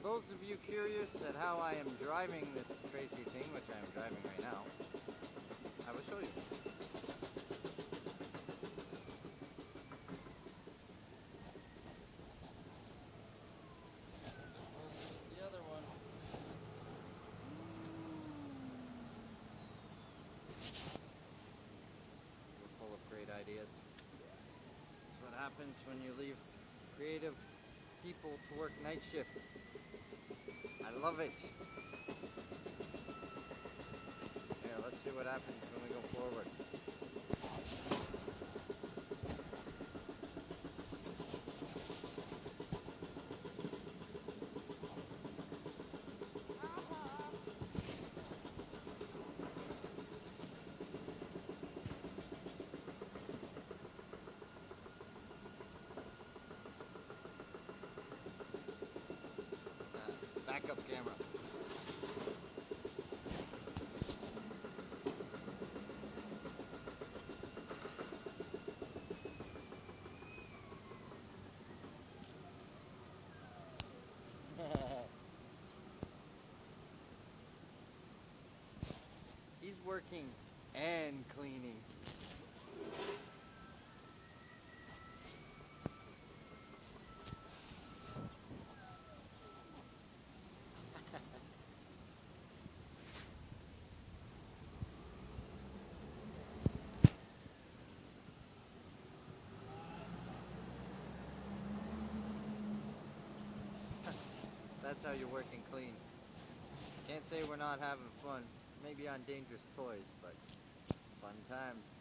those of you curious at how I am driving this crazy thing, which I am driving right now, I will show you. The other one. We're full of great ideas. That's what happens when you leave creative people to work night shift. I love it. Yeah, let's see what happens when we go forward. Backup camera. He's working and cleaning. That's how you work and clean. Can't say we're not having fun. Maybe on dangerous toys, but fun times.